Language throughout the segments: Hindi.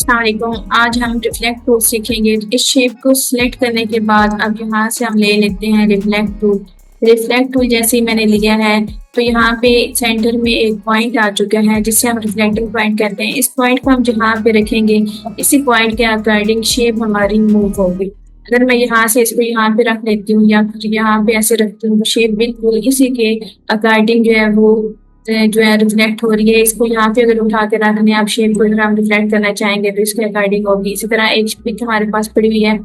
अस्सलामुअलैकुम। आज हम रिफ्लेक्ट टूल सीखेंगे। इस शेप को सिलेक्ट करने के बाद अब यहाँ से हम ले लेते हैं रिफ्लेक्ट टूल। रिफ्लेक्ट टूल जैसे ही मैंने लिया है तो यहाँ पे सेंटर में एक पॉइंट आ चुका है जिससे हम रिफ्लेक्टिंग पॉइंट कहते हैं। इस पॉइंट को हम जहाँ पे रखेंगे इसी पॉइंट के अकॉर्डिंग शेप हमारी मूव होगी। अगर मैं यहाँ से इसको यहाँ पे रख लेती हूँ या फिर यहाँ पे ऐसे रखती हूँ तो शेप बिल्कुल इसी के अकॉर्डिंग जो है वो जो है रिफ्लेक्ट हो रही है। इसको यहाँ पे अगर उठा के रखने आप शेप को अगर हम रिफ्लेक्ट करना चाहेंगे तो इसके अकॉर्डिंग होगी। इसी तरह एक पिक हमारे पास पड़ी हुई है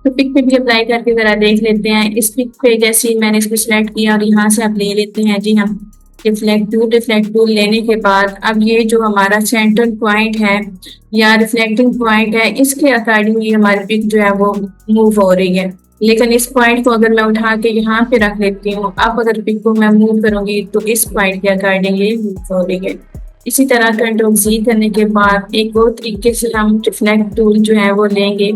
तो पिक पे भी अप्लाई करके जरा देख लेते हैं। इस पिक पे जैसे ही मैंने इसको सिलेक्ट किया और यहाँ से आप ले लेते हैं जी हम रिफ्लेक्ट टूल लेने के बाद अब ये जो हमारा सेंट्रल पॉइंट है या रिफ्लेक्टिंग पॉइंट है इसके अकॉर्डिंग ये हमारी पिक जो है वो मूव हो रही है। लेकिन इस पॉइंट को अगर मैं उठा के यहाँ पे रख लेती हूँ, अब अगर पिक को मैं मूव करूंगी तो इस पॉइंट के अकॉर्डिंग ये मूव हो रही है। इसी तरह कंट्रोल जी करने के बाद एक और तरीके से हम रिफ्लेक्ट टूल जो है वो लेंगे।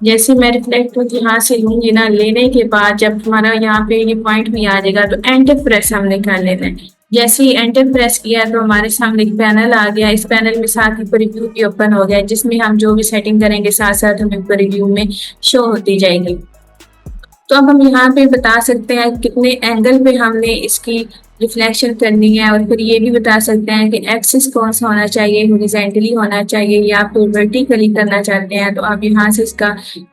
जैसे मैं रिफ्लेक्ट टूल यहाँ से लूंगी ना, लेने के बाद जब हमारा यहाँ पे ये पॉइंट भी आ जाएगा तो एंटर प्रेस हमने कर लेना है। जैसे ही एंटर प्रेस किया तो हमारे सामने एक पैनल आ गया। इस पैनल में साथ ही प्रीव्यू भी ओपन हो गया जिसमें हम जो भी सेटिंग करेंगे साथ साथ हमें प्रीव्यू में शो होती जाएगी। तो अब हम यहाँ पे बता सकते हैं कितने एंगल पे हमने इसकी रिफ्लेक्शन करनी है और फिर ये भी बता सकते हैं कि एक्सिस कौन सा होना चाहिए, हॉरिजॉन्टली होना चाहिए या फिर वर्टिकली करना चाहते हैं तो आप यहाँ से इसका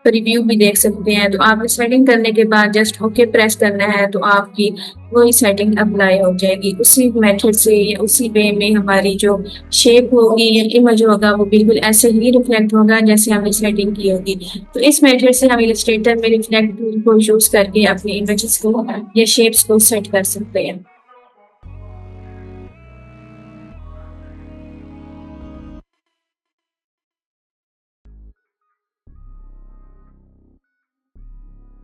रिव्यू भी देख सकते हैं। तो आप सेटिंग करने के बाद जस्ट ओके प्रेस करना है तो आपकी वही सेटिंग अप्लाई हो जाएगी। उसी मेथड से या उसी वे में हमारी जो शेप होगी या इमेज होगा वो बिल्कुल ऐसे ही रिफ्लेक्ट होगा जैसे हमने सेटिंग की होगी। तो इस मेथड से हम इलस्ट्रेटर में रिफ्लेक्ट टूल को यूज करके अपनी इमेजेस को या शेप्स को सेट कर सकते हैं।